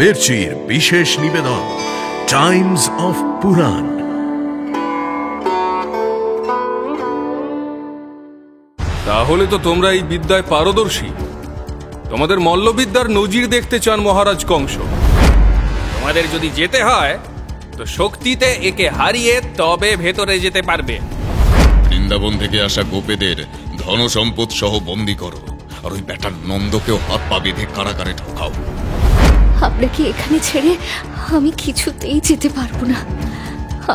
মির্চির বিশেষ নিবেদন Times of পুরাণ। তাহলে তো তোমরা এই বিদ্যায় পারদর্শী। তোমাদের মল্লবিদ্যার নজির দেখতে চান মহারাজ কংস। তোমাদের যদি যেতে হয় তো শক্তিতে একে হারিয়ে তবে ভেতরে যেতে পারবে। বৃন্দাবন থেকে আসা গোপেদের ধন সম্পদ সহ বন্দী করো, আর ওই ব্যাটার নন্দকেও হাত পা বেঁধে কারাগারে ঢোকাও। আপনাকে এখানে ছেড়ে আমি কিছুতেই যেতে পারবো না।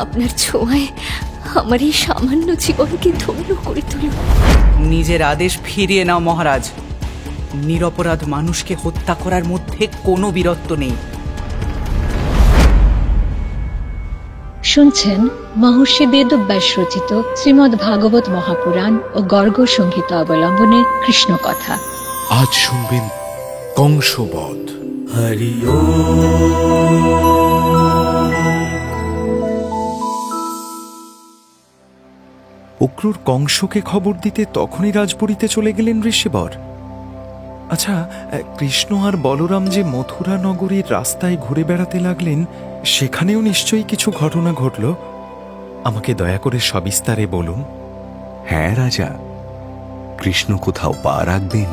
আপনার ছোঁয়ায় আমার এই সামান্য জীবনকে ধন্য করে তুলুন। নিজের আদেশ ফিরিয়ে নাও মহারাজ। নিরপরাধ মানুষকে হত্যা করার মধ্যে কোনো বীরত্ব নেই। শুনছেন মহর্ষি বেদব্যাস রচিত শ্রীমদ্ ভাগবত মহাপুরাণ ও গর্গ সংহিতা অবলম্বনে কৃষ্ণ কথা। আজ শুনবেন কংসবধ। হরি অক্রূর কংসকে খবর দিতে তখনই রাজপুরীতে চলে গেলেন ঋষিবর। আচ্ছা, কৃষ্ণ আর বলরাম যে মথুরা নগরীর রাস্তায় ঘুরে বেড়াতে লাগলেন, সেখানেও নিশ্চয়ই কিছু ঘটনা ঘটল। আমাকে দয়া করে সবিস্তারে বলুন। হ্যাঁ রাজা, কৃষ্ণ কোথাও পা রাখবেন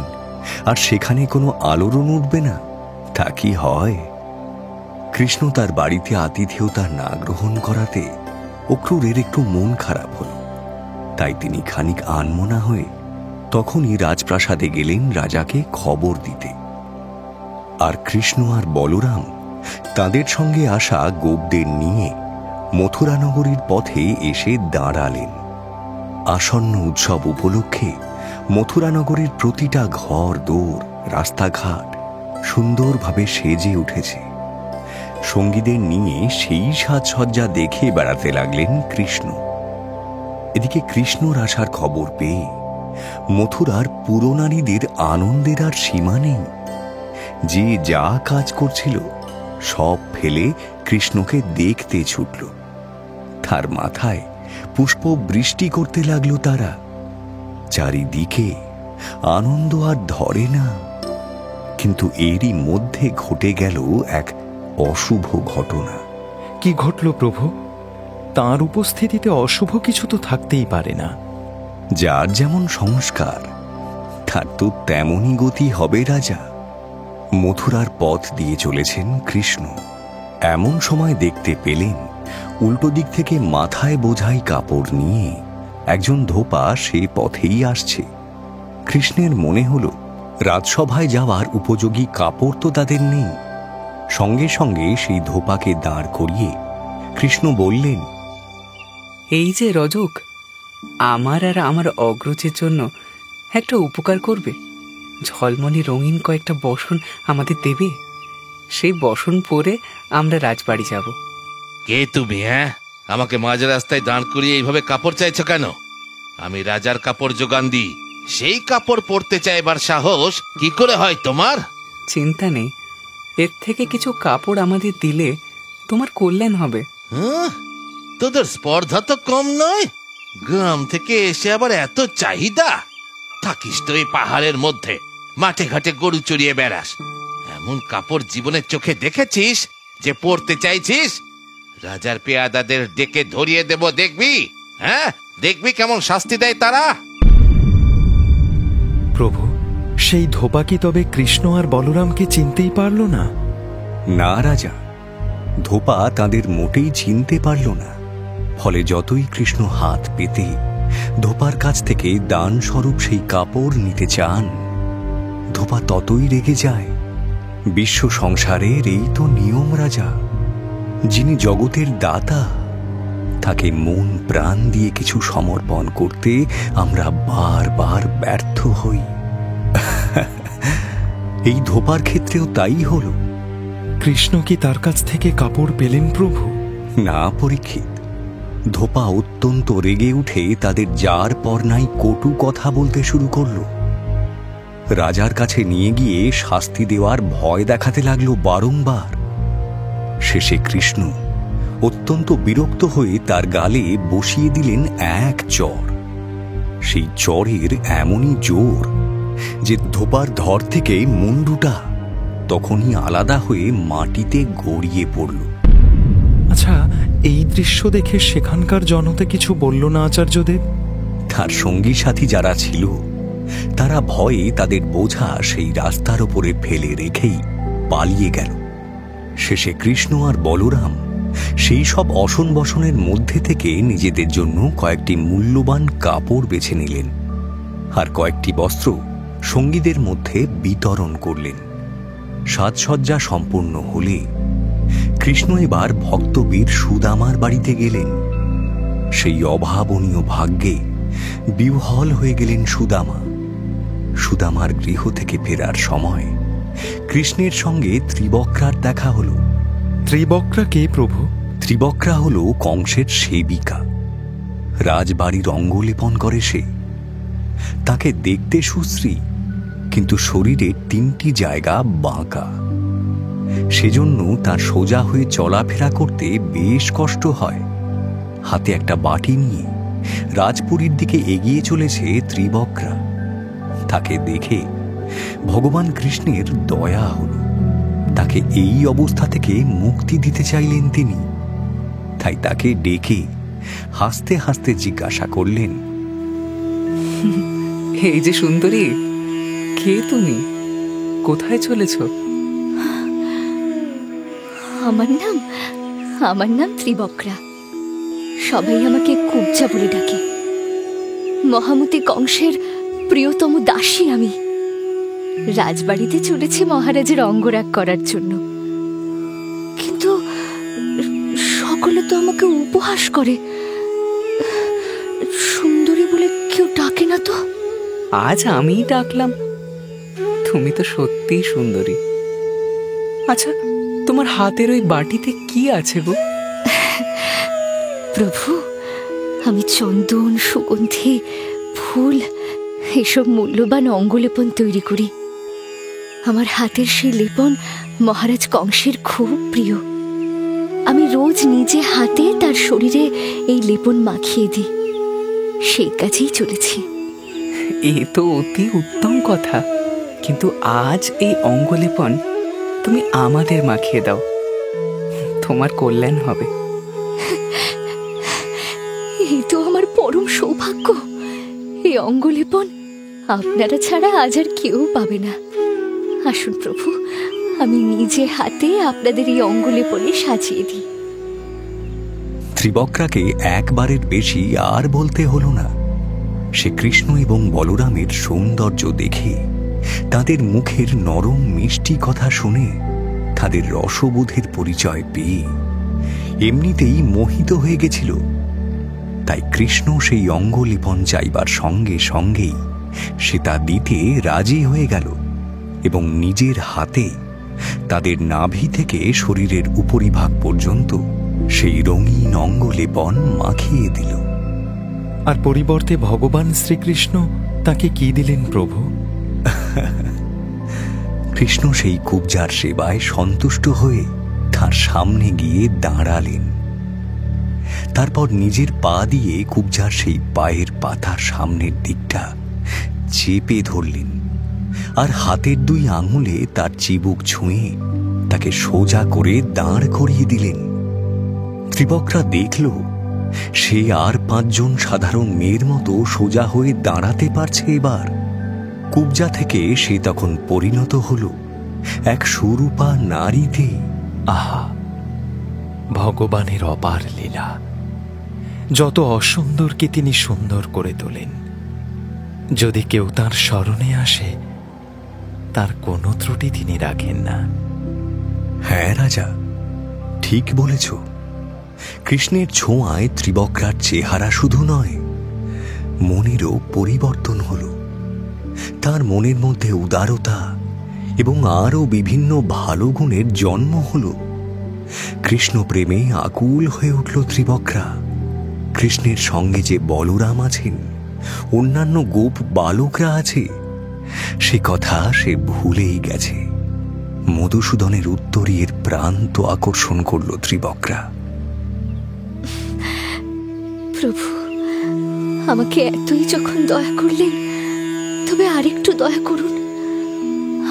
আর সেখানে কোনো আলোড়ন উঠবে না, তা কি হয়? কৃষ্ণ তার বাড়িতে আতিথেয়তা না গ্রহণ করাতে অক্রূরের একটু মন খারাপ হল। তাই তিনি খানিক আনমনা হয়ে তখনই রাজপ্রাসাদে গেলেন রাজাকে খবর দিতে। আর কৃষ্ণ আর বলরাম তাদের সঙ্গে আসা গোপদের নিয়ে মথুরা নগরীর পথে এসে দাঁড়ালেন। আসন্ন উৎসব উপলক্ষে মথুরা নগরীর প্রতিটা ঘর দোর রাস্তাঘাট সুন্দরভাবে সেজে উঠেছে। সঙ্গীদের নিয়ে সেই সাজসজ্জা দেখে বেড়াতে লাগলেন কৃষ্ণ। এদিকে কৃষ্ণর আসার খবর পেয়ে মথুরার পুরনারীদের আনন্দের আর সীমা নেই। যে যা কাজ করছিল সব ফেলে কৃষ্ণকে দেখতে ছুটল। তার মাথায় পুষ্প বৃষ্টি করতে লাগলো তারা। চারিদিকে আনন্দ আর ধরে না। কিন্তু এরই মধ্যে ঘটে গেল এক অশুভ ঘটনা। কি ঘটল প্রভু? তাঁর উপস্থিতিতে অশুভ কিছু তো থাকতেই পারে না। যার যেমন সংস্কার তার তো তেমনই গতি হবে রাজা। মথুরার পথ দিয়ে চলেছেন কৃষ্ণ। এমন সময় দেখতে পেলেন উল্টো দিক থেকে মাথায় বোঝাই কাপড় নিয়ে একজন ধোপা সে পথেই আসছে। কৃষ্ণের মনে হল রাজসভায় যাওয়ার উপযোগী কাপড় তো তাদের নেই। সঙ্গে সঙ্গে সেই ধোপাকে দাঁড় করিয়ে কৃষ্ণ বললেন, এই যে রজক, আমার আর আমার অগ্রজের জন্য একটা উপকার করবে। ঝলমলে রঙিন কয়েকটা বসন আমাদের দেবে। সেই বসন পরে আমরা রাজবাড়ি যাব। কে তুমি? হ্যাঁ, আমাকে মাঝ রাস্তায় দাঁড় করিয়ে এইভাবে কাপড় চাইছো কেন? আমি রাজার কাপড় যোগান দিই, সেই কাপড় পরতে চাইবার সাহস কি করে হয় তোমার? চিন্তা নেই, এর থেকে কিছু কাপড় আমাদের দিলে তোমার কল্যাণ হবে। তোদের স্পর্ধা তো কম নয়। গ্রাম থেকে এসে আবার এত চাহিদা। থাকিস তো এই পাহাড়ের মধ্যে, মাঠে ঘাটে গরু চড়িয়ে বেড়াস। এমন কাপড় জীবনের চোখে দেখেছিস যে পরতে চাইছিস? রাজার পেয়াদাদের ডেকে ধরিয়ে দেব, দেখবি। হ্যাঁ, দেখবি কেমন শাস্তি দেয় তারা। প্রভু, সেই ধোপা কি তবে কৃষ্ণ আর বলরামকে চিনতেই পারল না? না রাজা, ধোপা তাদের মোটেই চিনতে পারল না। ফলে যতই কৃষ্ণ হাত পেতে ধোপার কাছ থেকে দান স্বরূপ সেই কাপড় নিতে চান, ধোপা ততই রেগে যায়। বিশ্ব সংসারের এই তো নিয়ম রাজা। যিনি জগতের দাতা, তাকে মন প্রাণ দিয়ে কিছু সমর্পণ করতে আমরা বারবার ব্যর্থ হই। এই ধোপার ক্ষেত্রেও তাই হল। কৃষ্ণ কি তার কাছ থেকে কাপড় পেলেন প্রভু? না পরীক্ষিত, ধোপা অত্যন্ত রেগে উঠে তাদের যার পর নাই কটু কথা বলতে শুরু করল। রাজার কাছে নিয়ে গিয়ে শাস্তি দেওয়ার ভয় দেখাতে লাগলো বারংবার। শেষে কৃষ্ণ অত্যন্ত বিরক্ত হয়ে তার গালে বসিয়ে দিলেন এক চর। সেই চরের এমনই জোর যে ধোপার ধর থেকে মুন্ডুটা তখনই আলাদা হয়ে মাটিতে গড়িয়ে পড়ল। আচ্ছা, এই দৃশ্য দেখে সেখানকার জনতা কিছু বলল না আচার্যদেব? তার সঙ্গী সাথী যারা ছিল তারা ভয়ে তাদের বোঝা সেই রাস্তার ওপরে ফেলে রেখেই পালিয়ে গেল। শেষে কৃষ্ণ আর বলরাম সেই সব অসন বসনের মধ্যে থেকে নিজেদের জন্য কয়েকটি মূল্যবান কাপড় বেছে নিলেন আর কয়েকটি বস্ত্র সঙ্গীদের মধ্যে বিতরণ করলেন। সাজসজ্জা সম্পূর্ণ হলে কৃষ্ণ এবার ভক্তবীর সুদামার বাড়িতে গেলেন। সেই অভাবনীয় ভাগ্যে বিহ্বল হয়ে গেলেন সুদামা। সুদামার গৃহ থেকে ফেরার সময় কৃষ্ণের সঙ্গে ত্রিবক্রার দেখা হল। ত্রিবক্রা কে প্রভু? ত্রিবক্রা হল কংসের সেবিকা। রাজবাড়ির অঙ্গলেপন করে সে। তাকে দেখতে সুশ্রী, কিন্তু শরীরের 3টি জায়গা বাঁকা। সেজন্য তার সোজা হয়ে চলাফেরা করতে বেশ কষ্ট হয়। হাতে একটা বাটি নিয়ে রাজপুরীর দিকে এগিয়ে চলেছে ত্রিবক্রা। তাকে দেখে ভগবান কৃষ্ণের দয়া হল। তাকে এই অবস্থা থেকে মুক্তি দিতে চাইলেন তিনি। তাই তাকে ডেকে হাসতে হাসতে জিজ্ঞাসা করলেন, এই যে সুন্দরী, কে তুমি? কোথায় চলেছ? আমার নাম ত্রিবক্রা। সবাই আমাকে কুবজা বলে ডাকে। মহামতি কংসের প্রিয়তম দাসী আমি। রাজবাড়িতে চলেছি মহারাজের অঙ্গরাগ করার জন্য, কিন্তু সকলে তো আমাকে উপহাস করে। সুন্দরী বলে কেউ ডাকে না তো? আজ আমিই ডাকলাম। তুমি তো সত্যিই সুন্দরী। আচ্ছা, তোমার হাতের ওই বাটিতে কি আছে গো? প্রভু, আমি চন্দন, সুগন্ধি, ফুল এসব মূল্যবান অঙ্গলেপন তৈরি করি। আমার হাতের সেই লেপন মহারাজ কংসের খুব প্রিয়। আমি রোজ নিজে হাতে তার শরীরে এই লেপন মাখিয়ে দিই। সেই কাজেই চলেছি। এ তো অতি উত্তম কথা, কিন্তু আজ এই অঙ্গলেপন তুমি আমাদের মাখিয়ে দাও, তোমার কল্যাণ হবে। এই তো আমার পরম সৌভাগ্য। এই অঙ্গলেপন আপনারা ছাড়া আজ আর কেউ পাবে না। আসুন প্রভু, আমি নিজে হাতে আপনাদের এই অঙ্গলেপনে সাজিয়ে দিই। ত্রিবক্রাকে একবারের বেশি আর বলতে হলো না। সে কৃষ্ণ এবং বলরামের সৌন্দর্য দেখে, তাদের মুখের নরম মিষ্টি কথা শুনে, তাদের রসবোধের পরিচয় পেয়ে এমনিতেই মোহিত হয়ে গেছিল। তাই কৃষ্ণ সেই অঙ্গলেপন চাইবার সঙ্গে সঙ্গেই সে তা দিতে রাজি হয়ে গেল এবং নিজের হাতে তাদের নাভি থেকে শরীরের উপরিভাগ পর্যন্ত সেই রঙিন অঙ্গলেপন মাখিয়ে দিল। আর পরিবর্তে ভগবান শ্রীকৃষ্ণ তাকে কি দিলেন প্রভু? কৃষ্ণ সেই কুবজার সেবায় সন্তুষ্ট হয়ে তার সামনে গিয়ে দাঁড়ালেন। তারপর নিজের পা দিয়ে কুবজার সেই পায়ের পাতার সামনের দিকটা চেপে ধরলেন আর হাতের 2 আঙুলে তার চিবুক ছুঁয়ে তাকে সোজা করে দাঁড় করিয়ে দিলেন। ত্রিবক্রা দেখল সে আর 5 জন সাধারণ মেয়ের মতো সোজা হয়ে দাঁড়াতে পারছে। এবার কুবজা থেকে সে তখন পরিণত হল এক সুরূপা নারীতে। আহা, ভগবানের অপার লীলা! যত অসুন্দরকে তিনি সুন্দর করে তোলেন। যদি কেউ তার স্মরণে আসে, তার কোনো ত্রুটি তিনি রাখেন না। হ্যাঁ রাজা, ঠিক বলেছ। কৃষ্ণের ছোঁয়ায় ত্রিবক্রার চেহারা শুধু নয়, মনেরও পরিবর্তন হল। তার মনের মধ্যে উদারতা এবং আরও বিভিন্ন ভালো গুণের জন্ম হল। কৃষ্ণ প্রেমে আকুল হয়ে উঠল ত্রিবক্রা। কৃষ্ণের সঙ্গে যে বলরাম আছেন, অন্যান্য গোপ বালকরা আছে, সে কথা সে ভুলেই গেছে। মধুসূদনের উত্তরীয়ের প্রান্ত আকর্ষণ করল ত্রিবক্রা। প্রভু, আমাকে এতই যখন দয়া করলেন, তবে আরেকটু দয়া করুন।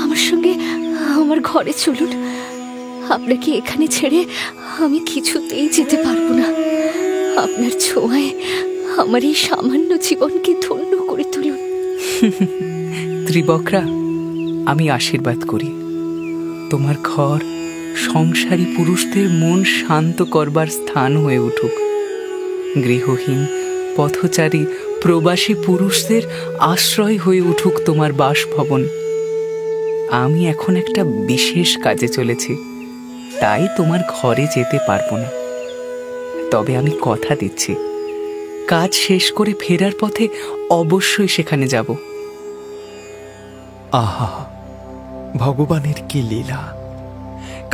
আমার সঙ্গে আমার ঘরে চলুন। আপনাকে এখানে ছেড়ে আমি কিছুতেই যেতে পারবো না। আপনার ছোঁয়ায় আমার এই সামান্য জীবনকে ধন্য করে তুলুন। ত্রিবকরা, আমি আশীর্বাদ করি তোমার ঘর সংসারী পুরুষদের মন শান্ত করবার স্থান হয়ে উঠুক। গৃহহীন পথচারী প্রবাসী পুরুষদের আশ্রয় হয়ে উঠুক তোমার বাসভবন। আমি এখন একটা বিশেষ কাজে চলেছি, তাই তোমার ঘরে যেতে পারবো না। তবে আমি কথা দিচ্ছি, কাজ শেষ করে ফেরার পথে অবশ্যই সেখানে যাব। আহা, ভগবানের কি লীলা!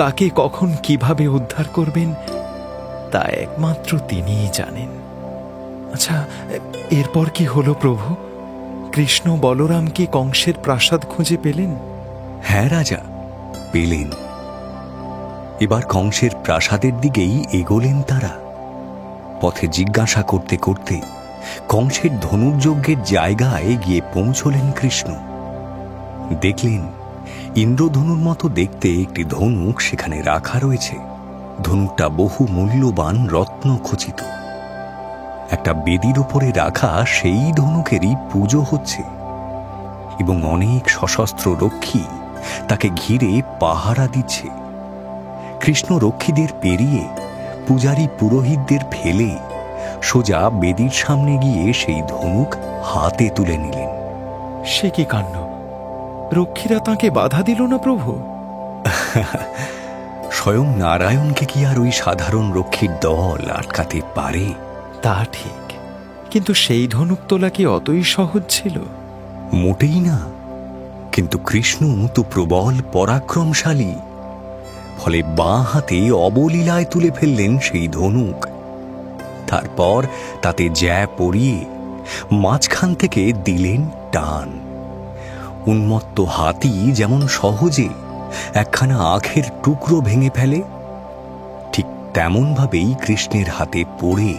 কাকে কখন কিভাবে উদ্ধার করবেন তা একমাত্র তিনিই জানেন। আচ্ছা, এরপর কি হলো প্রভু? কৃষ্ণ বলরামকে কংসের প্রাসাদ খুঁজে পেলেন? হ্যাঁ রাজা, পেলেন। এবার কংসের প্রাসাদের দিকেই এগোলেন তারা। পথে জিজ্ঞাসা করতে করতে কংসের ধনুর্যজ্ঞের জায়গায় গিয়ে পৌঁছলেন কৃষ্ণ। দেখলেন ইন্দ্রধনুর মতো দেখতে একটি ধনুক সেখানে রাখা রয়েছে। ধনুকটা বহু মূল্যবান রত্ন খচিত। একটা বেদির উপরে রাখা সেই ধনুকেরই পুজো হচ্ছে এবং অনেক সশস্ত্র রক্ষী তাকে ঘিরে পাহারা দিচ্ছে। কৃষ্ণ রক্ষীদের পেরিয়ে পূজারী পুরোহিতদের ফেলে সোজা বেদির সামনে গিয়ে সেই ধনুক হাতে তুলে নিলেন। সে কি কাণ্ড! রক্ষীরা তাকে বাধা দিল না প্রভু? স্বয়ং নারায়ণকে কি আর ওই সাধারণ রক্ষীর দল আটকাতে পারে? তা ঠিক, কিন্তু সেই ধনুক তোলা কি অতই সহজ ছিল? মোটেই না। কিন্তু কৃষ্ণ তো প্রবল পরাক্রমশালী, ফলে বাঁ হাতে অবলীলায় তুলে ফেললেন সেই ধনুক। তারপর তাতে জ্যা পরিয়ে মাঝখান থেকে দিলেন টান। উন্মত্ত হাতি যেমন সহজে একখানা আখের টুকরো ভেঙে ফেলে, ঠিক তেমন ভাবেই কৃষ্ণের হাতে পড়ে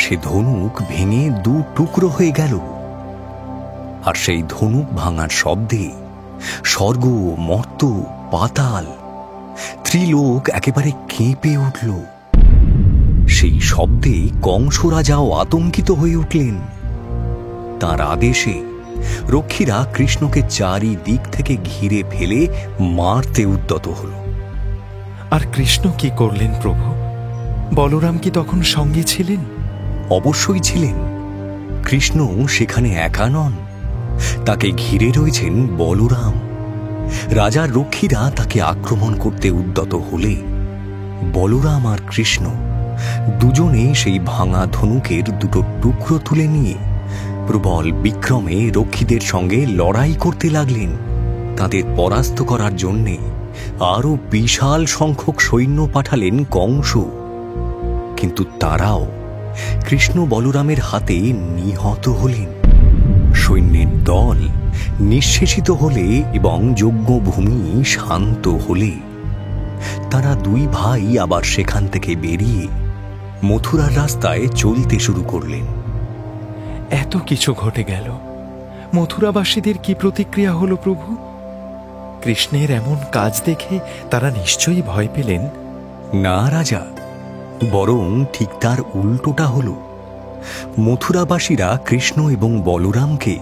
সে ধনুক ভেঙে দু টুকরো হয়ে গেল। আর সেই ধনুক ভাঙার শব্দে স্বর্গ, মর্ত, পাতাল, ত্রিলোক একেবারে কেঁপে উঠল। সেই শব্দে কংস রাজাও আতঙ্কিত হয়ে উঠলেন। তার আদেশে রক্ষীরা কৃষ্ণকে চারিদিক থেকে ঘিরে ফেলে মারতে উদ্যত হল। আর কৃষ্ণ কি করলেন প্রভু? বলরাম কি তখন সঙ্গে ছিলেন? অবশ্যই ছিলেন। কৃষ্ণ সেখানে একা নন, তাকে ঘিরে রয়েছেন বলরাম। রাজার রক্ষীরা তাকে আক্রমণ করতে উদ্যত হলে বলরাম আর কৃষ্ণ দুজনে সেই ভাঙা ধনুকের দুটো টুকরো তুলে নিয়ে প্রবল বিক্রমে রক্ষীদের সঙ্গে লড়াই করতে লাগলেন। তাদের পরাস্ত করার জন্যে আরো বিশাল সংখ্যক সৈন্য পাঠালেন কংস। কিন্তু তারাও কৃষ্ণ বলরামের হাতে নিহত হলেন। সৈন্যের দল নিঃশেষিত হলে এবং যজ্ঞভূমি শান্ত হলে তারা দুই ভাই আবার সেখান থেকে বেরিয়ে মথুরার রাস্তায় চলতে শুরু করলেন। এত কিছু ঘটে গেল, মথুরাবাসীদের কি প্রতিক্রিয়া হলো প্রভু? কৃষ্ণের এমন কাজ দেখে তারা নিশ্চয়ই ভয় পেলেন? না রাজা, বরং ঠিক তার উল্টোটা হল। মথুরাবাসীরা কৃষ্ণ এবং বলরামকে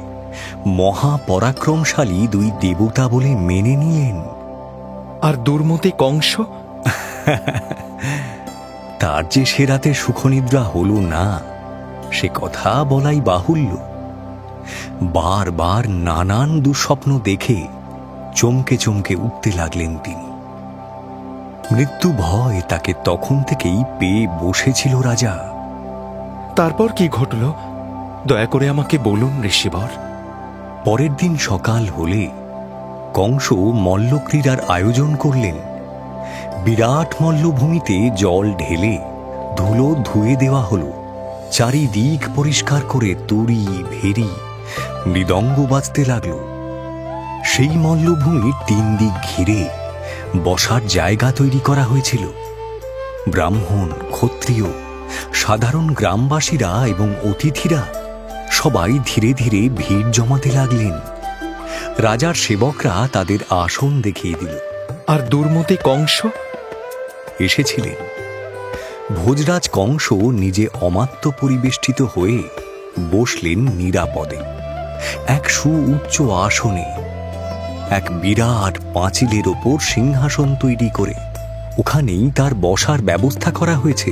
মহাপরাক্রমশালী দুই দেবতা বলে মেনে নিলেন। আর দুর্মতি কংস? তার যে সে রাতে সুখনিদ্রা হল না, সে কথা বলাই বাহুল্য। বারবার নানান দুঃস্বপ্ন দেখে চমকে চমকে উঠতে লাগলেন তিনি। মৃত্যু ভয় তাকে তখন থেকেই পেয়ে বসেছিল রাজা। তারপর কি ঘটল দয়া করে আমাকে বলুন ঋষিবর। পরের দিন সকাল হলে কংস মল্লক্রীড়ার আয়োজন করলেন। বিরাট মল্লভূমিতে জল ঢেলে ধুলো ধুয়ে দেওয়া হলো। চারিদিক পরিষ্কার করে তুড়ি, ভেরি, মৃদঙ্গ বাজতে লাগল। সেই মল্লভূমির 3 দিক ঘিরে বসার জায়গা তৈরি করা হয়েছিল। ব্রাহ্মণ, ক্ষত্রিয়, সাধারণ গ্রামবাসীরা এবং অতিথিরা সবাই ধীরে ধীরে ভিড় জমাতে লাগলেন। রাজার সেবকরা তাদের আসন দেখিয়ে দিল। আর দুর্মতি কংস এসেছিলেন। ভোজরাজ কংস নিজে অমাত্য পরিবেষ্টিত হয়ে বসলেন নিরাপদে এক সুউচ্চ আসনে, এক বিরাট পাঁচিলের ওপর সিংহাসন তৈরি করে ওখানেই তার বসার ব্যবস্থা করা হয়েছে,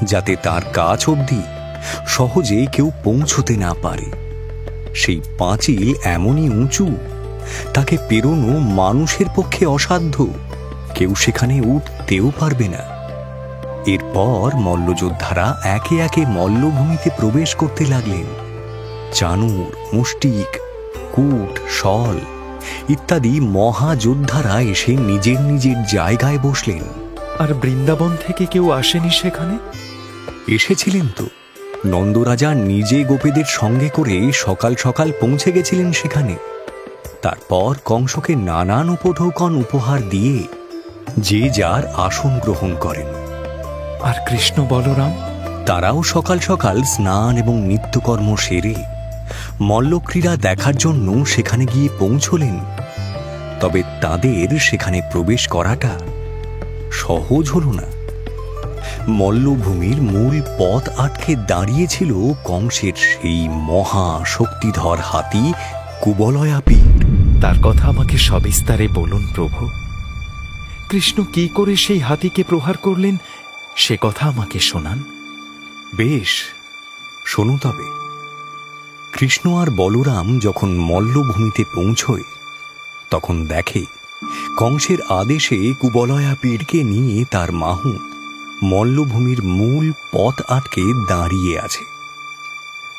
যাতে তার কাছ অবধি সহজে কেউ পৌঁছতে না পারে। সেই পাঁচিল এমনই উঁচু, তাকে পেরোনো মানুষের পক্ষে অসাধ্য, কেউ সেখানে উঠতেও পারবে না। এরপর মল্লযোদ্ধারা একে একে মল্লভূমিতে প্রবেশ করতে লাগলেন। চানুর, মুষ্টিক, কূট, শল ইত্যাদি মহাযোদ্ধারা এসে নিজের নিজের জায়গায় বসলেন। আর বৃন্দাবন থেকে কেউ আসেনি সেখানে? এসেছিলেন তো। নন্দরাজা নিজে গোপীদের সঙ্গে করে সকাল সকাল পৌঁছে গেছিলেন সেখানে। তারপর কংসকে নানান উপঢৌকন উপহার দিয়ে যে যার আসন গ্রহণ করেন। আর কৃষ্ণ বলরাম? তারাও সকাল সকাল স্নান এবং নিত্যকর্ম সেরে মল্লক্রীড়া দেখার জন্য সেখানে গিয়ে পৌঁছলেন। তবে তাদের সেখানে প্রবেশ করাটা সহজ হল না। মল্লভূমির মূল পথ আটকে দাঁড়িয়েছিল কংসের সেই মহা শক্তিধর হাতি কুবলয়াপীড়। তার কথা আমাকে সবিস্তারে বলুন প্রভু। কৃষ্ণ কি করে সেই হাতিকে প্রহার করলেন সে কথা আমাকে শোনান। বেশ, শোনো তবে। কৃষ্ণ আর বলরাম যখন মল্লভূমিতে পৌঁছয় তখন দেখে কংসের আদেশে কুবলয়াপীড়কে নিয়ে তার মাহুত মল্লভূমির মূল পথ আটকে দাঁড়িয়ে আছে।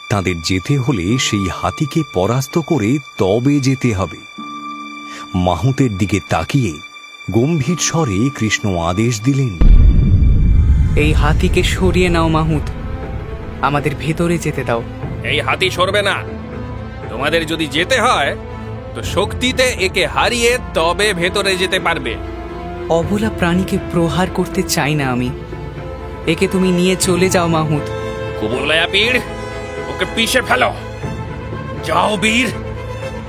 তাদের যেতে হলে সেই হাতিকে পরাস্ত করে তবে যেতে হবে। মাহুতের দিকে তাকিয়ে গম্ভীর স্বরে কৃষ্ণ আদেশ দিলেন, এই হাতিকে সরিয়ে নাও মাহুত, আমাদের ভেতরে যেতে দাও। এই হাতি সরবে না। তোমাদের যদি যেতে হয় তো শক্তিতে একে হারিয়ে তবে ভেতরে যেতে পারবে। অবলা প্রাণীকে প্রহার করতে চাই না আমি। একে তুমি নিয়ে চলে যাও মাহুত। কুবলয়াপীড়, ওকে পিষে ফেলো। যাও বীর,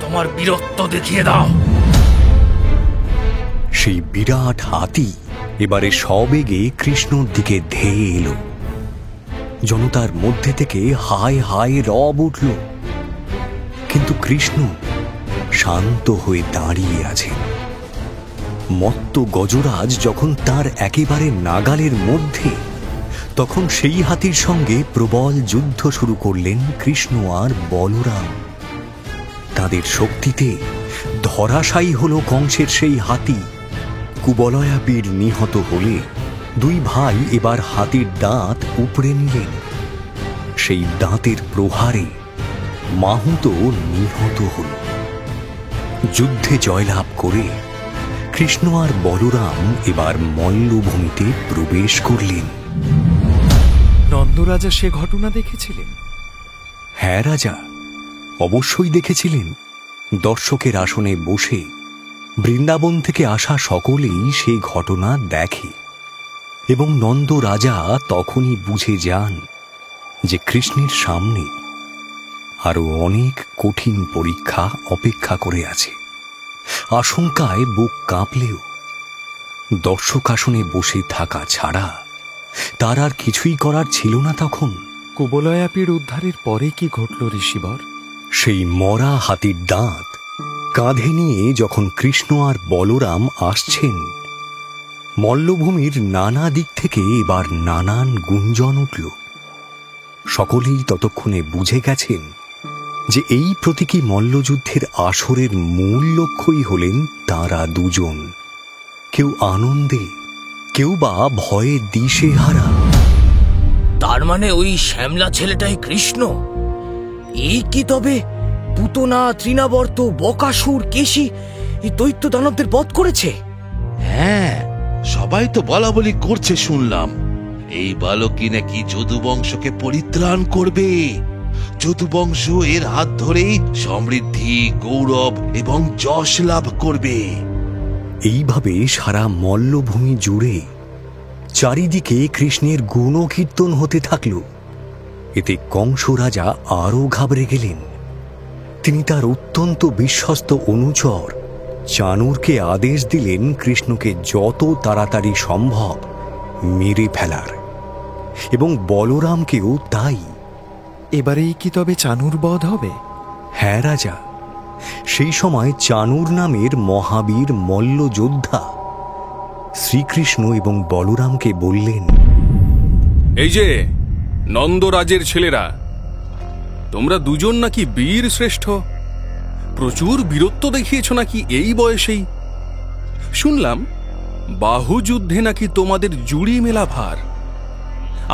তোমার বীরত্ব দেখিয়ে দাও। সেই বিরাট হাতি এবারে সবেগে কৃষ্ণর দিকে ধেয়ে এলো। জনতার মধ্যে থেকে হায় হায় রব উঠল, কিন্তু কৃষ্ণ শান্ত হয়ে দাঁড়িয়ে আছেন। মত্ত গজরাজ যখন তার একেবারে নাগালের মধ্যে, তখন সেই হাতির সঙ্গে প্রবল যুদ্ধ শুরু করলেন কৃষ্ণ আর বলরাম। তাদের শক্তিতে ধরাশায়ী হল কংসের সেই হাতি। কুবলয়াপীড় নিহত হলে দুই ভাই এবার হাতির দাঁত উপড়ে নিলেন। সেই দাঁতের প্রহারে মাহুত নিহত হল। যুদ্ধে জয়লাভ করে কৃষ্ণ আর বলরাম এবার মল্লভূমিতে প্রবেশ করলেন। নন্দরাজা সে ঘটনা দেখেছিলেন? হ্যাঁ রাজা, অবশ্যই দেখেছিলেন। দর্শকের আসনে বসে বৃন্দাবন থেকে আসা সকলেই সেই ঘটনা দেখে এবং নন্দ রাজা তখনই বুঝে যান যে কৃষ্ণের সামনে আরো অনেক কঠিন পরীক্ষা অপেক্ষা করে আছে। আশঙ্কায় বুক কাঁপলেও দর্শক আসনে বসে থাকা ছাড়া তার আর কিছুই করার ছিল না তখন। কুবলয়াপীড় উদ্ধারের পরে কি ঘটল ঋষিবর? সেই মরা হাতির দাঁত কাঁধে নিয়ে যখন কৃষ্ণ আর বলরাম আসছেন, মল্লভূমির নানা দিক থেকে এবার নানান গুঞ্জন উঠল। সকলেই ততক্ষণে বুঝে গেছেন যে এই প্রতীকী মল্লযুদ্ধের আসরের মূল লক্ষ্যই হলেন তাঁরা দুজন। কেউ আনন্দে, কেউ বা ভয়ে দিশেহারা। তার মানে ওই শ্যামলা ছেলেটাই কৃষ্ণ? এই কি তবে পুতনা, তৃণাবর্ত, বকাসুর, কেশী এই দৈত্য দানবদের বধ করেছে? হ্যাঁ, সবাই তো বলা বলি করছে শুনলাম। এই বালকই নাকি যদুবংশকে পরিত্রাণ করবে। যদুবংশ এর হাত ধরেই সমৃদ্ধি, গৌরব এবং যশ লাভ করবে। এইভাবে সারা মল্লভূমি জুড়ে চারিদিকে কৃষ্ণের গুণকীর্তন হতে থাকল। এতে কংস রাজা আরো ঘাবড়ে গেলেন। তিনি তার অত্যন্ত বিশ্বস্ত অনুচর চানুরকে আদেশ দিলেন কৃষ্ণকে যত তাড়াতাড়ি সম্ভব মেরে ফেলার, এবং বলরামকেও তাই। এবারেই কি তবে চানুর বধ হবে? হ্যাঁ রাজা, সেই সময় চানুর নামের মহাবীর মল্লযোদ্ধা শ্রীকৃষ্ণ এবং বলরামকে বললেন, এই যে নন্দরাজের ছেলেরা, তোমরা দুজন নাকি বীর শ্রেষ্ঠ, প্রচুর বীরত্ব দেখিয়েছ নাকি এই বয়সেই। শুনলাম বাহু যুদ্ধে নাকি তোমাদের জুড়ি মেলা ভার।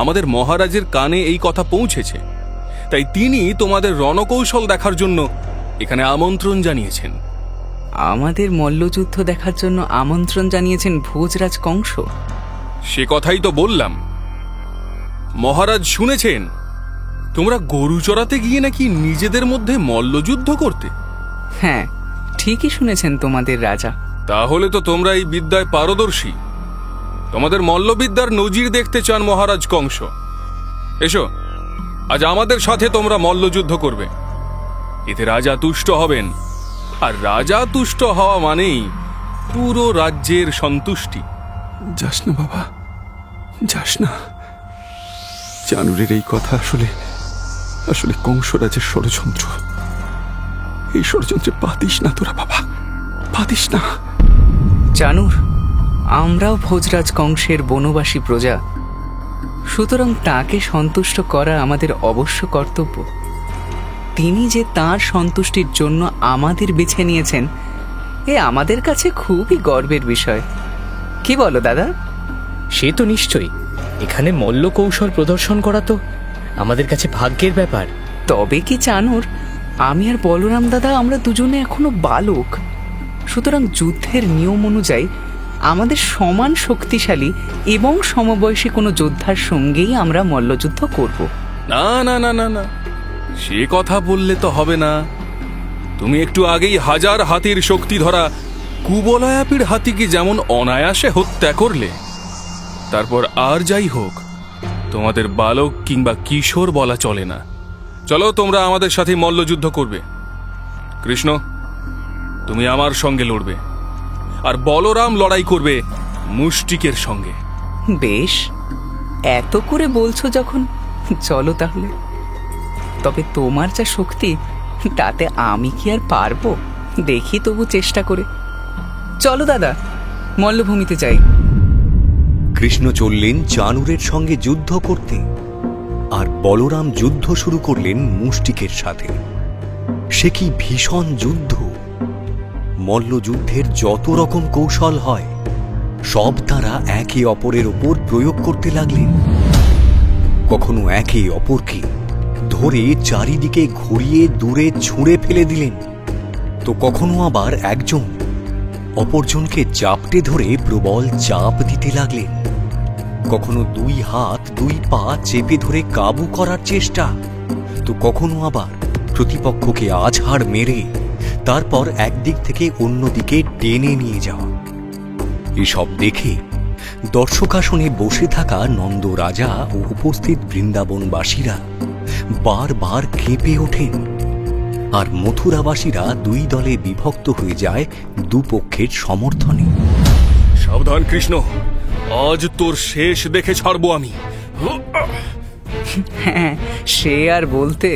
আমাদের মহারাজের কানে এই কথা পৌঁছেছে, তাই তিনি তোমাদের রণকৌশল দেখার জন্য এখানে আমন্ত্রণ জানিয়েছেন। আমাদের মল্লযুদ্ধ দেখার জন্য আমন্ত্রণ জানিয়েছেন ভোজরাজ কংস? সে কথাই তো বললাম। মহারাজ শুনেছেন তোমরা গরু চড়াতে গিয়ে নাকি নিজেদের মধ্যে মল্লযুদ্ধ করতে। হ্যাঁ, ঠিকই শুনেছেন তোমাদের রাজা। তাহলে তো তোমরা এই বিদ্যায় পারদর্শী। তোমাদের মল্লবিদ্যার নজির দেখতে চান মহারাজ কংস। এসো, আজ আমাদের সাথে তোমরা মল্লযুদ্ধ করবে। এতে রাজা তুষ্ট হবেন, আর রাজা তুষ্ট হওয়া মানেই পুরো রাজ্যের সন্তুষ্টি। যাস না বাবা, যাস না। চানুরের এই কথা আসলে কংসরাজের ষড়যন্ত্র। এই ষড়যন্ত্রে পা দিস না তোরা বাবা, পা দিস না। চানুর, আমরাও ভোজরাজ কংসের বনবাসী প্রজা, সুতরাং তাকে সন্তুষ্ট করা আমাদের অবশ্য কর্তব্য। তিনি যে তার সন্তুষ্টির জন্য আমাদের বেছে নিয়েছেন, এ আমাদের কাছে খুবই গর্বের বিষয়। কি বলো দাদা? সে তো নিশ্চয়ই। এখানে মল্ল কৌশল প্রদর্শন করা তো আমাদের কাছে ভাগ্যের ব্যাপার। তবে কি চানুর, আমি আর বলরাম দাদা আমরা দুজনে এখনো বালক, সুতরাং যুদ্ধের নিয়ম অনুযায়ী আমাদের সমান শক্তিশালী এবং সমবয়সী কোনো যোদ্ধার সঙ্গেই আমরা মল্লযুদ্ধ করব। না না না না না, সে কথা বললে তো হবে না। তুমি একটু আগেই হাজার হাতির শক্তি ধরা কুবলয়াপির হাতিকে যেমন অনায়াসে হত্যা করলে, তারপর আর যাই হোক তোমাদের বালক কিংবা কিশোর বলা চলে না। চলো, তোমরা আমাদের সাথে মল্লযুদ্ধ করবে। কৃষ্ণ, তুমি আমার সঙ্গে লড়বে, আর বলরাম লড়াই করবে মুষ্টিকের সঙ্গে। বেশ, এত করে বলছো যখন, চলো তাহলে। তবে তোমার যা শক্তি, তাতে আমি কি আর পারবো? দেখি তবু চেষ্টা করে। চলো দাদা, মল্লভূমিতে যাই। কৃষ্ণ চললেন চানুরের সঙ্গে যুদ্ধ করতে, আর বলরাম যুদ্ধ শুরু করলেন মুষ্টিকের সাথে। সে কি ভীষণ যুদ্ধ! মল্লযুদ্ধের যত রকম কৌশল হয় সব তারা একে অপরের ওপর প্রয়োগ করতে লাগলেন। কখনো একে অপরকে ধরে চারিদিকে ঘুরিয়ে দূরে ছুঁড়ে ফেলে দিলেন, তো কখনো আবার একজন অপরজনকে জাপটে ধরে প্রবল চাপ দিতে লাগলেন। কখনো দুই হাত দুই পা চেপে ধরে কাবু করার চেষ্টা, তো কখনো আবার প্রতিপক্ষকে আছাড় মেরে তারপর একদিক থেকে অন্যদিকে টেনে নিয়ে যাওয়া। এসব দেখে দর্শকাসনে বসে থাকা নন্দ রাজা ও উপস্থিত বৃন্দাবনবাসীরা বারবার কেঁপে ওঠেন, আর মথুরাবাসীরা দুই দলে বিভক্ত হয়ে যায় দুপক্ষের সমর্থনে। সাবধান কৃষ্ণ, আজ তোর শেষ দেখে ছাড়বো আমি। হ্যাঁ, সে আর বলতে।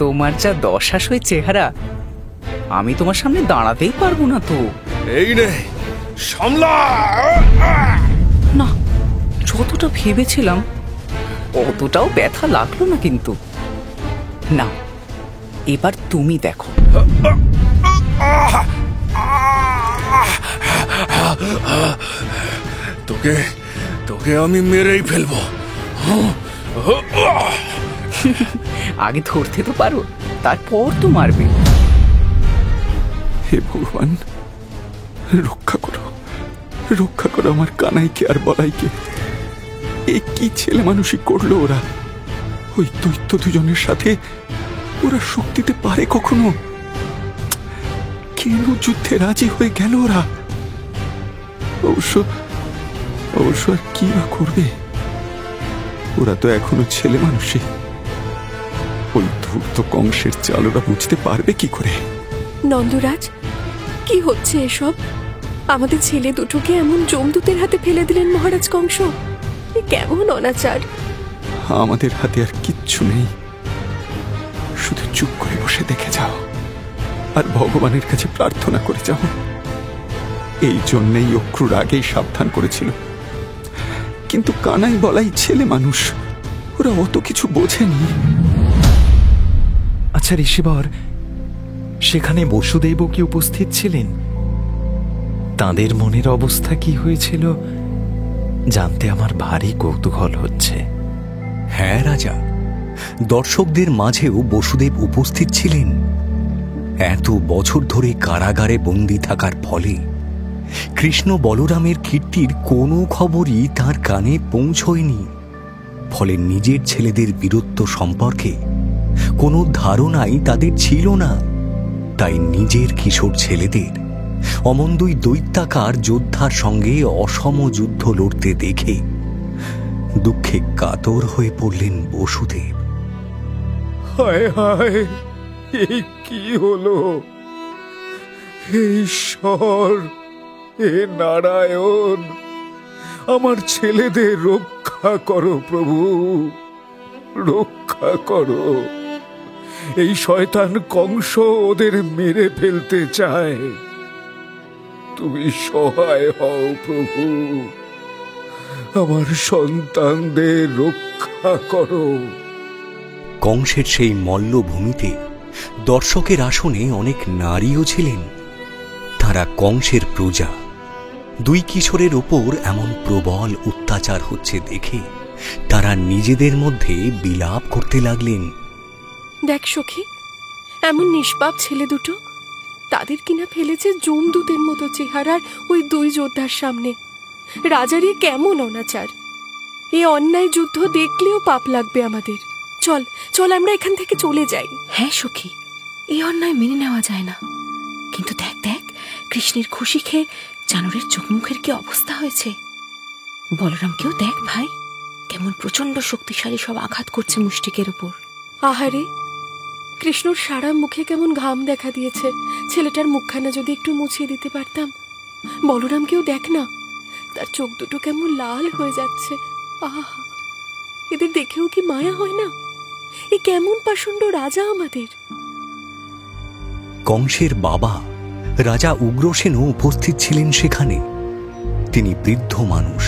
তোমার যা দশাশয় চেহারা, আমি তোমার সামনে দাঁড়াতেই পারবো না তো। এই নে, সামলা! না, যতটা ভেবেছিলাম অতটাও ব্যথা লাগলো না। কিন্তু না, এবার তুমি দেখো। তোকে তোকে আমি মেরেই ফেলবো। আগে ধরতে তো পারো, তারপর তো মারবে। হে ভগবান, রক্ষা করো, রক্ষা করো আমার কানাইকে আর বলাইকে। এ কি ছেলে মানুষই করলো ওরা! ওই দৈত্য দুজনের সাথে ওরা শক্তিতে পারে কখনো? কেন যুদ্ধে রাজি হয়ে গেল ওরা? অবশ্য আর কি বা করবে? ওরা তো এখনো ছেলে মানুষই। ওই ধূর্ত কংসের চাল ওরা বুঝতে পারবে কি করে? নন্দরাজ, কি হচ্ছে এসব? আমাদের ছেলে দুটোকে এমন যমদূতের হাতে ফেলে দিলেন মহারাজ কংস। এ কেমন অনাচার! আমাদের হাতে আর কিচ্ছু নেই, শুধু চুপ করে বসে দেখে যাও আর ভগবানের কাছে প্রার্থনা করে যাও। এই জন্যেই অক্রুর আগেই সাবধান করেছিল, কিন্তু কানাই বলাই ছেলে মানুষ, ওরা অত কিছু বোঝেনি। আচ্ছা ঋষিবর, সেখানে বসুদেবও কি উপস্থিত ছিলেন? তাদের মনের অবস্থা কি হয়েছিল জানতে আমার ভারী কৌতূহল হচ্ছে। হ্যাঁ রাজা, দর্শকদের মাঝেও বসুদেব উপস্থিত ছিলেন। এত বছর ধরে কারাগারে বন্দী থাকার ফলে কৃষ্ণ বলরামের কীর্তির কোনো খবরই তার কানে পৌঁছয়নি। ফলে নিজের ছেলেদের বীরত্ব সম্পর্কে কোনো ধারণাই তাদের ছিল না। তাই নিজের কিশোর ছেলেদের অমন দুই দৈত্যাকার যোদ্ধার সঙ্গে অসম যুদ্ধ লড়তে দেখে দুঃখে কাতর হয়ে পড়লেন বসুদেব। হায় হায়, এই কি হলো? হে ঈশ্বর, হে নারায়ণ, আমার ছেলেদের রক্ষা করো প্রভু, রক্ষা করো। এই শয়তান কংস ওদের মেরে ফেলতে চায়। তুমি সহায় হও প্রভু, আমার সন্তানদের রক্ষা করো। কংসের সেই মল্লভূমিতে দর্শকের আসনে অনেক নারীও ছিলেন। তারা কংসের প্রজা। দুই কিশোরের ওপর এমন প্রবল অত্যাচার হচ্ছে দেখে তারা নিজেদের মধ্যে বিলাপ করতে লাগলেন। দেখ সখী, এমন নিষ্পাপ ছেলে দুটো, তাদের কিনা ফেলেছে যমদূতের মতো চেহারার ওই দুই যোদ্ধার সামনে। রাজারই কেমন অনাচার! এই অন্যায় যুদ্ধ দেখলেও পাপ লাগবে আমাদের। চল চল, আমরা এখান থেকে চলে যাই। হ্যাঁ সখী, এই অন্যায় মেনে নেওয়া যায় না। কিন্তু দেখ দেখ, কৃষ্ণের খুশি খেয়ে জানুরের চোখ মুখের কি অবস্থা হয়েছে। বলরামকেও দেখ ভাই, কেমন প্রচন্ড শক্তিশালী সব আঘাত করছে মুষ্টিকের উপর। আহারে, কৃষ্ণর সারা মুখে কেমন ঘাম দেখা দিয়েছে। ছেলেটার মুখখানা যদি একটু মুছিয়ে দিতে পারতাম। বলরামকেও দেখ না, তার চোখ দুটো কেমন লাল হয়ে যাচ্ছে। আহা, এদের দেখেও কি মায়া হয় না? এ কেমন পাষণ্ড রাজা আমাদের! কংসের বাবা রাজা উগ্রসেনও উপস্থিত ছিলেন সেখানে। তিনি বৃদ্ধ মানুষ,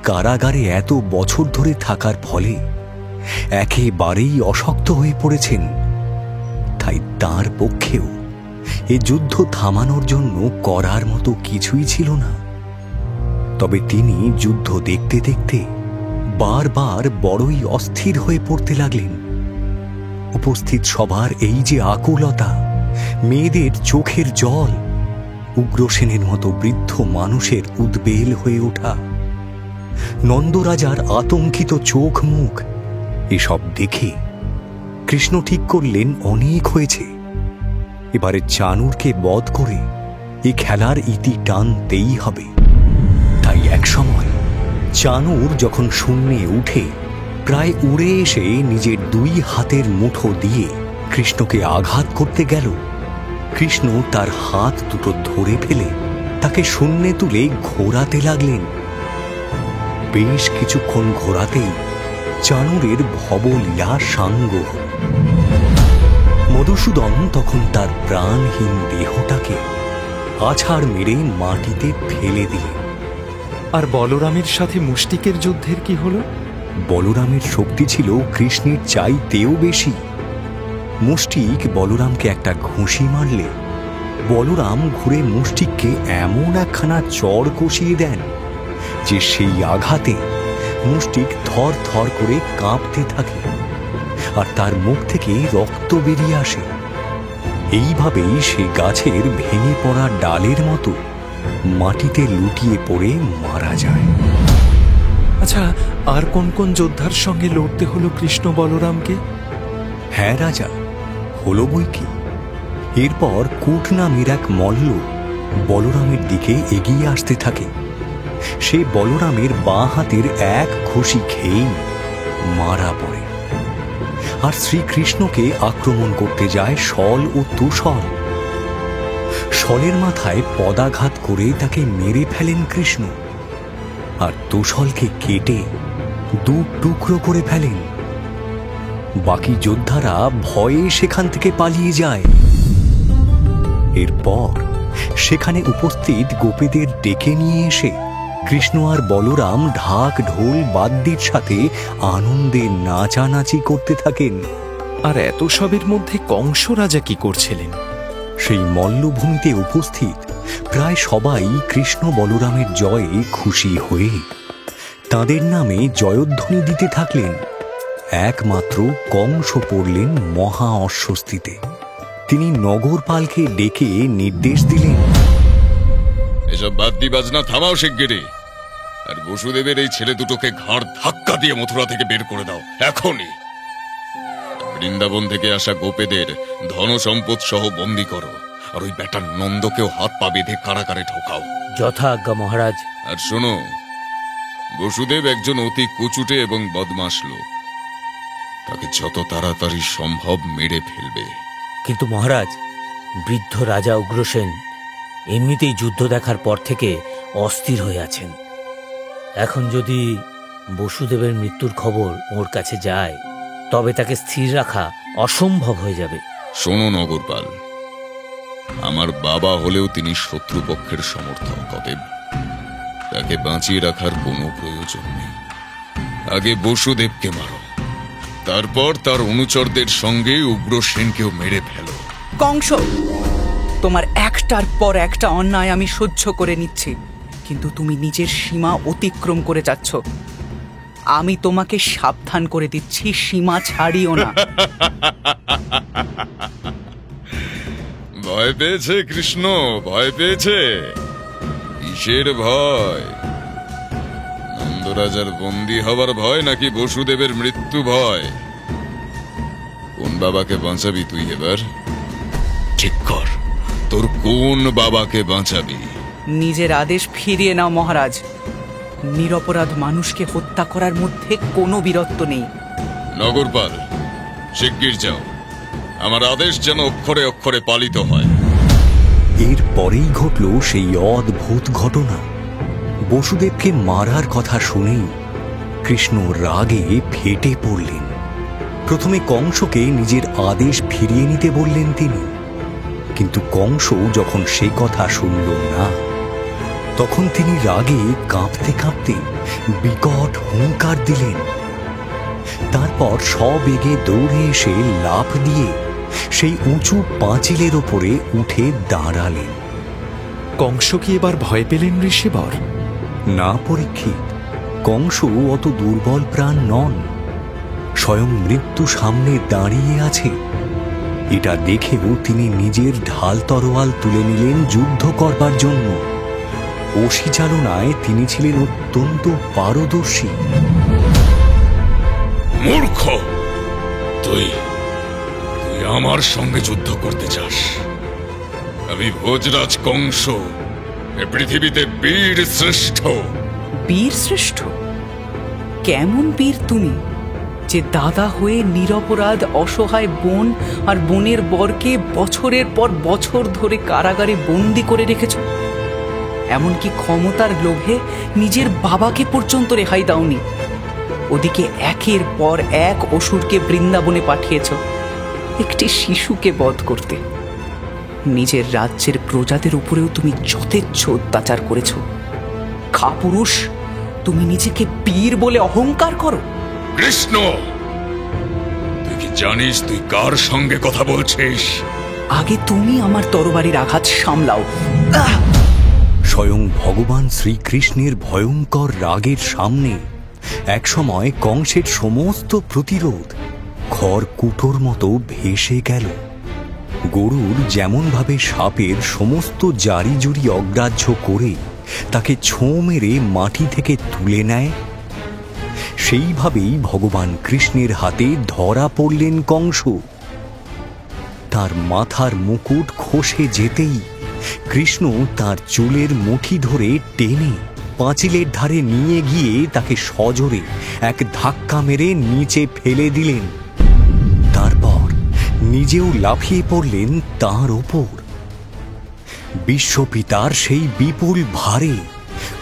কারাগারে এত বছর ধরে থাকার ফলে একেবারেই অশক্ত হয়ে পড়েছেন। তাই তার পক্ষেও এ যুদ্ধ থামানোর জন্য করার মতো কিছুই ছিল না। তবে তিনি যুদ্ধ দেখতে দেখতে বারবার বড়ই অস্থির হয়ে পড়তে লাগলেন। উপস্থিত সবার এই যে আকুলতা, মেয়েদের চোখের জল, উগ্রসেনের মতো বৃদ্ধ মানুষের উদ্বেল হয়ে ওঠা, নন্দরাজার আতঙ্কিত চোখ মুখ, এসব দেখে কৃষ্ণ ঠিক করলেন অনেক হয়েছে। এবারে চানুরকে বধ করে এই খেলার ইতি টানতেই হবে। তাই এক সময় চানুর যখন শূন্যে উঠে প্রায় উড়ে এসে নিজের দুই হাতের মুঠো দিয়ে কৃষ্ণকে আঘাত করতে গেল, কৃষ্ণ তার হাত দুটো ধরে ফেলে তাকে শূন্যে তুলে ঘোরাতে লাগলেন। বেশ কিছুক্ষণ ঘোরাতেই চানুরের ভবলীলা সাঙ্গ হল। মধুসূদন তখন তার প্রাণহীন দেহটাকে আছাড় মেরে মাটিতে ফেলে দিলেন। আর বলরামের সাথে মুষ্টিকের যুদ্ধের কি হলো? বলরামের শক্তি ছিল কৃষ্ণের চাইতেও বেশি। মুষ্টিক বলরামকে একটা ঘুষি মারলে বলরাম ঘুরে মুষ্টিককে এমন একখানা চড় কষিয়ে দেন যে সেই আঘাতে মুষ্টিক থর থর করে কাঁপতে থাকে আর তার মুখ থেকে রক্ত বেরিয়ে আসে। এইভাবেই সে গাছের ভেঙে পড়া ডালের মতো মাটিতে লুটিয়ে পড়ে মারা যায়। আচ্ছা, আর কোন কোন যোদ্ধার সঙ্গে লড়তে হলো কৃষ্ণ বলরামকে? হ্যাঁ রাজা, হলো বই কি। এরপর কূট নামের এক মল্ল বলরামের দিকে এগিয়ে আসতে থাকে। সে বলরামের বাঁ হাতের এক ঘুষি খেয়েই মারা পড়ে। আর শ্রীকৃষ্ণকে আক্রমণ করতে যায় শল ও তুষল। শলের মাথায় পদাঘাত করে তাকে মেরে ফেলেন কৃষ্ণ, আর তুষলকে কেটে দু টুকরো করে ফেলেন। বাকি যোদ্ধারা ভয়ে সেখান থেকে পালিয়ে যায়। এরপর সেখানে উপস্থিত গোপীদের ডেকে নিয়ে এসে কৃষ্ণ আর বলরাম ঢাক ঢোল বাদ্যির সাথে আনন্দে নাচানাচি করতে থাকেন। আর এত সবের মধ্যে কংস রাজা কি করছিলেন? সেই মল্লভূমিতে উপস্থিত প্রায় সবাই কৃষ্ণ বলরামের জয়ে খুশি হয়ে তাদের নামে জয়ধ্বনি দিতে থাকলেন। একমাত্র কংস পড়লেন মহা অস্বস্তিতে। তিনি নগরপালকে ডেকে নির্দেশ দিলেন, এসব বাদ্যি বাজনা থামাও শিগগিরই, আর বসুদেবের এই ছেলে দুটোকে ঘাড় ধাক্কা দিয়ে মথুরা থেকে বের করে দাও এখনই। বৃন্দাবন থেকে আসা গোপেদের ধন সম্পদ সহ বন্দী করো, আর ওই বেটার নন্দকেও হাত পা বেঁধে কারাগারে ঢোকাও। যথাজ্ঞা মহারাজ। আর শোনো, বসুদেব একজন অতি কুচুটে এবং বদমাশ লোক, তাকে যত তাড়াতাড়ি সম্ভব মেরে ফেলবে। কিন্তু মহারাজ, বৃদ্ধ রাজা উগ্রসেন এমনিতেই যুদ্ধ দেখার পর থেকে অস্থির হয়ে আছেন। এখন যদি বসুদেবের মৃত্যুর খবর ওর কাছে যায়, তবে তাকে স্থির রাখা অসম্ভব হয়ে যাবে। শোনো নগরপাল, আমার বাবা হলেও তিনি শত্রুপক্ষের সমর্থক, অতএব তাকে বাঁচিয়ে রাখার কোনো প্রয়োজন নেই। আগে বসুদেবকে মারো, তারপর তার অনুচরদের সঙ্গে উগ্রসেনকেও মেরে ফেলো। কংস, তোমার একটার পর একটা অন্যায় আমি সহ্য করে নিচ্ছি, কিন্তু তুমি নিজের সীমা অতিক্রম করে যাচ্ছ। আমি তোমাকে সাবধান করে দিচ্ছি, সীমা ছাড়িও না। ভয় পেয়েছে কৃষ্ণ, ভয় পেয়েছে। কিসের ভয়? নন্দরাজার বন্দী হবার ভয় নাকি বসুদেবের মৃত্যু ভয়? কোন বাবাকে বাঁচাবি তুই এবার? ঠিক কর, তোর কোন বাবাকে বাঁচাবি? নিজের আদেশ ফিরিয়ে নাও মহারাজ। নিরপরাধ মানুষকে হত্যা করার মধ্যে কোনো বীরত্ব নেই। নগরপাল, শিগগির যাও, আমার আদেশ যেন অক্ষরে অক্ষরে পালিত হয়। এরপরেই ঘটল সেই অদ্ভুত ঘটনা। বসুদেবকে মারার কথা শুনেই কৃষ্ণ রাগে ফেটে পড়লেন। প্রথমে কংসকে নিজের আদেশ ফিরিয়ে নিতে বললেন তিনি, কিন্তু কংস যখন সে কথা শুনল না, তখন তিনি রাগে কাঁপতে কাঁপতে বিকট হুঙ্কার দিলেন। তারপর সবেগে দৌড়ে এসে লাফ দিয়ে সেই উঁচু পাঁচিলের ওপরে উঠে দাঁড়ালেন। কংস কি এবার ভয় পেলেন ঋষিবর? না পরীক্ষিত, কংস অত দুর্বল প্রাণ নন। স্বয়ং মৃত্যু সামনে দাঁড়িয়ে আছে, এটা দেখেও তিনি নিজের ঢাল তরোয়াল তুলে নিলেন যুদ্ধ করবার জন্য। অসি চালনায় তিনি ছিলেন অত্যন্ত পারদর্শী। মূর্খ, তুই আমার সঙ্গে যুদ্ধ করতে চাস? আমি ভোজরাজ কংস, এ পৃথিবীতে বীর শ্রেষ্ঠ। বীর শ্রেষ্ঠ? কেমন বীর তুমি, যে দাদা হয়ে নিরপরাধ অসহায় বোন আর বোনের বরকে বছরের পর বছর ধরে কারাগারে বন্দি করে রেখেছ? এমনকি ক্ষমতার লোভে নিজের বাবাকে পর্যন্ত রেহাই দাওনি। ওদিকে একের পর এক অসুরকে বৃন্দাবনে পাঠিয়েছ একটি শিশুকে বধ করতে। নিজের রাজ্যের প্রজাদের উপরেও তুমি যথেচ্ছ অত্যাচার করেছ। কাপুরুষ, তুমি নিজেকে বীর বলে অহংকার করো? কৃষ্ণ, তুই কি জানিস তুই কার সঙ্গে কথা বলছিস? আগে তুমি আমার তরবারির আঘাত সামলাও। স্বয়ং ভগবান শ্রীকৃষ্ণের ভয়ঙ্কর রাগের সামনে একসময় কংসের সমস্ত প্রতিরোধ খড়কুটোর মতো ভেসে গেল। গরুর যেমনভাবে সাপের সমস্ত জারিজুরি অগ্রাহ্য করে তাকে ছোঁ মেরে মাটি থেকে তুলে নেয়, সেইভাবেই ভগবান কৃষ্ণের হাতে ধরা পড়লেন কংস। তার মাথার মুকুট খসে যেতেই কৃষ্ণ তার চুলের মুঠি ধরে টেনে পাঁচিলের ধারে নিয়ে গিয়ে তাকে সজোরে এক ধাক্কা মেরে নিচে ফেলে দিলেন। নিজেও লাফিয়ে পড়লেন তাঁর ওপর। বিশ্বপিতার সেই বিপুল ভারে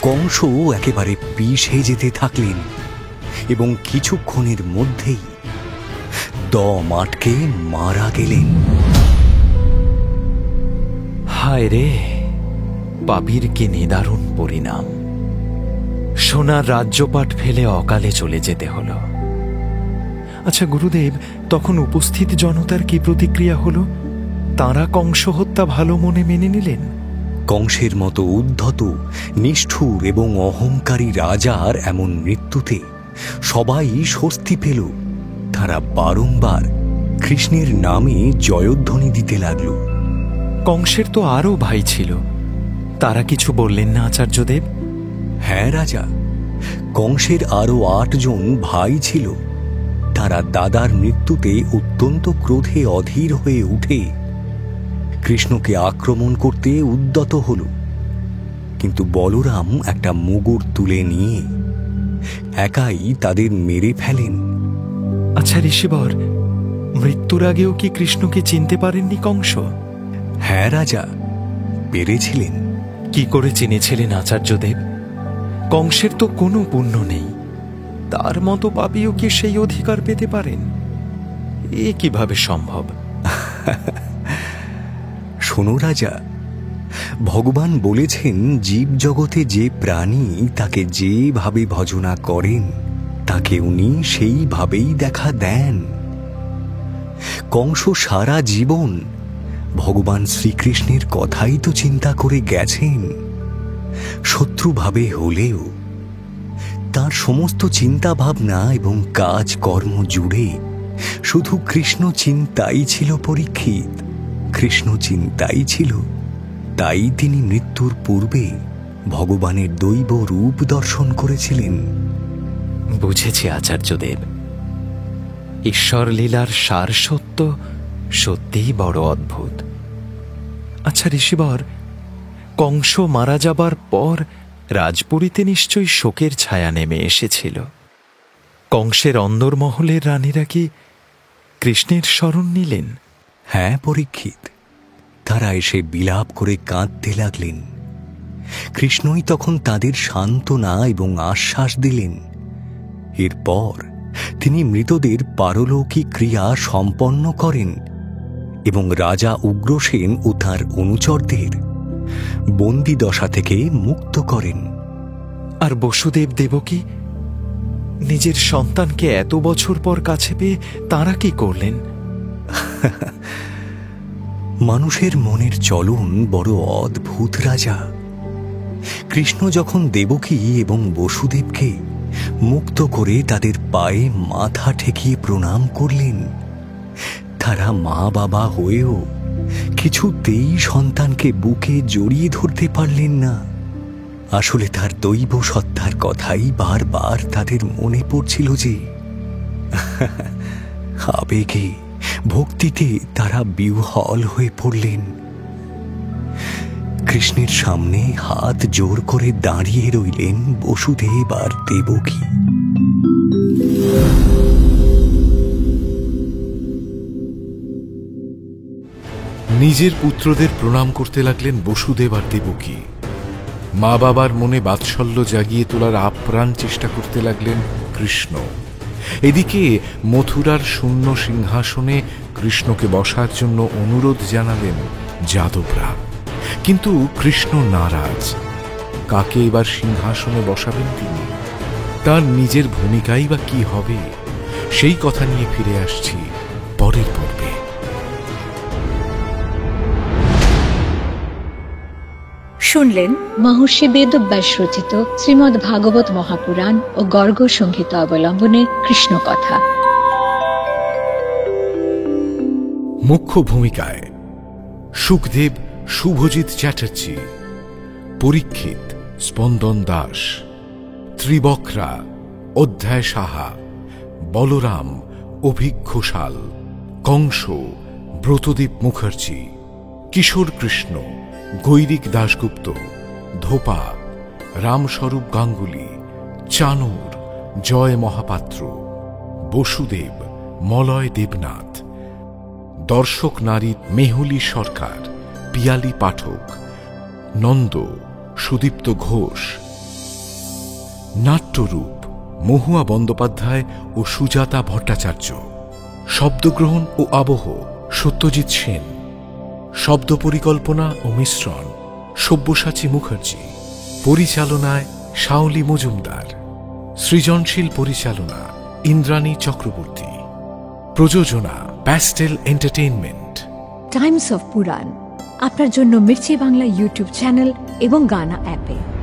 কংস একেবারে পিষে যেতে থাকলেন এবং কিছুক্ষণের মধ্যেই দম আটকে মারা গেলেন। হায় রে, পাপীর কি নিদারুণ পরিণাম! সোনার রাজ্যপাট ফেলে অকালে চলে যেতে হলো। আচ্ছা গুরুদেব, তখন উপস্থিত জনতার কি প্রতিক্রিয়া হলো? তাঁরা কংস হত্যা ভালো মনে মেনে নিলেন? কংসের মতো উদ্ধত, নিষ্ঠুর এবং অহংকারী রাজার এমন মৃত্যুতে সবাই স্বস্তি পেল। তারা বারংবার কৃষ্ণের নামে জয়ধ্বনি দিতে লাগল। কংসের তো আরও ভাই ছিল, তারা কিছু বললেন না আচার্যদেব? হ্যাঁ রাজা, কংসের আরো 8 জন ভাই ছিল। তারা দাদার মৃত্যুতে অত্যন্ত ক্রোধে অধীর হয়ে উঠে কৃষ্ণকে আক্রমণ করতে উদ্যত হল। কিন্তু বলরাম একটা মুগুর তুলে নিয়ে একাই তাদের মেরে ফেলেন। আচ্ছা ঋষিবর, মৃত্যুর আগেও কি কৃষ্ণকে চিনতে পারেননি কংস? হ্যাঁ রাজা, পেরেছিলেন। কি করে চিনেছিলেন আচার্যদেব? কংসের তো কোনো পুণ্য নেই, তার মতো পাপীও কি সেই অধিকার পেতে পারেন? এ কিভাবে সম্ভব? শোনো রাজা, ভগবান বলেছেন জীব জগতে যে প্রাণী তাকে যেভাবে ভজনা করেন তাকে উনি সেইভাবেই দেখা দেন। কংস সারা জীবন ভগবান শ্রীকৃষ্ণের কথাই তো চিন্তা করে গেছেন। শত্রুভাবে হলেও তার সমস্ত চিন্তা ভাবনা এবং কাজ কর্ম জুড়ে শুধু কৃষ্ণ চিন্তাই ছিল। পরীক্ষিত, কৃষ্ণ চিন্তাই ছিল। তাই তিনি মৃত্যুর পূর্বে ভগবানের দৈব রূপ দর্শন করেছিলেন। বুঝেছি আচার্যদেব, ঈশ্বর লীলার সার সত্য সত্যিই বড় অদ্ভুত। আচ্ছা ঋষিবর, কংস মারা যাবার পর রাজপুরীতে নিশ্চয়ই শোকের ছায়া নেমে এসেছিল। কংসের অন্দরমহলের রানীরা কি কৃষ্ণের শরণ নিলেন? হ্যাঁ পরীক্ষিত, তারা এসে বিলাপ করে কাঁদতে লাগলেন। কৃষ্ণই তখন তাদের সান্ত্বনা এবং আশ্বাস দিলেন। এরপর তিনি মৃতদের পারলৌকিক ক্রিয়া সম্পন্ন করেন এবং রাজা উগ্রসেন ও তাঁর অনুচরদের বন্দি দশা থেকে মুক্ত করেন। আর বসুদেব দেবকী নিজের সন্তানকে এত বছর পর কাছে পেয়ে তাঁরা কি করলেন? মানুষের মনের চলন বড় অদ্ভুত রাজা। কৃষ্ণ যখন দেবকী এবং বসুদেবকে মুক্ত করে তাদের পায়ে মাথা ঠেকিয়ে প্রণাম করলেন, তারা মা বাবা হয়েও কিছুতেই সন্তানকে বুকে জড়িয়ে ধরতে পারলেন না। আসলে তার দৈব সত্তার কথাই বারবার তাদের মনে পড়ছিল যে আবেগে ভক্তিতে তারা বিহ্বল হয়ে পড়লেন। কৃষ্ণের সামনে হাত জোর করে দাঁড়িয়ে রইলেন বসুদেব আর দেবকী। নিজের পুত্রদের প্রণাম করতে লাগলেন বসুদেব আর দেবকী। মা বাবার মনে বাৎসল্য জাগিয়ে তোলার আপ্রাণ চেষ্টা করতে লাগলেন কৃষ্ণ। এদিকে মথুরার শূন্য সিংহাসনে কৃষ্ণকে বসার জন্য অনুরোধ জানালেন যাদবরা। কিন্তু কৃষ্ণ নারাজ। কাকে এবার সিংহাসনে বসাবেন তিনি? তার নিজের ভূমিকাই বা কি হবে, সেই কথা নিয়ে ফিরে আসছি পরের পর্বে। শুনলেন মহর্ষি বেদব্যাস রচিত শ্রীমদ্ ভাগবত মহাপুরাণ ও গর্গ সংহিতা অবলম্বনে কৃষ্ণ কথা। মুখ্য ভূমিকায় সুখদেব শুভজিৎ চ্যাটার্জি, পরীক্ষিত স্পন্দন দাস, ত্রিবক্রা অধ্যায় সাহা, বলরাম অভিক ঘোষাল, কংস ব্রতদীপ মুখার্জি, কিশোর কৃষ্ণ গৈরিক দাশগুপ্ত, ধোপা রামস্বরূপ গাঙ্গুলি, চানুর জয় মহাপাত্র, বসুদেব মলয় দেবনাথ, দর্শক নারী মেহুলি সরকার, পিয়ালি পাঠক, নন্দ সুদীপ্ত ঘোষ। নাট্যরূপ মহুয়া বন্দ্যোপাধ্যায় ও সুজাতা ভট্টাচার্য। শব্দগ্রহণ ও আবহ সত্যজিৎ সেন। শব্দ পরিকল্পনা ও মিশ্রণ সব্যসাচী মুখার্জি। পরিচালনায় শাওলি মজুমদার। সৃজনশীল পরিচালনা ইন্দ্রাণী চক্রবর্তী। প্রযোজনা প্যাস্টেল এন্টারটেইনমেন্ট। টাইমস অফ পুরাণ আপনার জন্য মির্চি বাংলা ইউটিউব চ্যানেল এবং গানা অ্যাপে।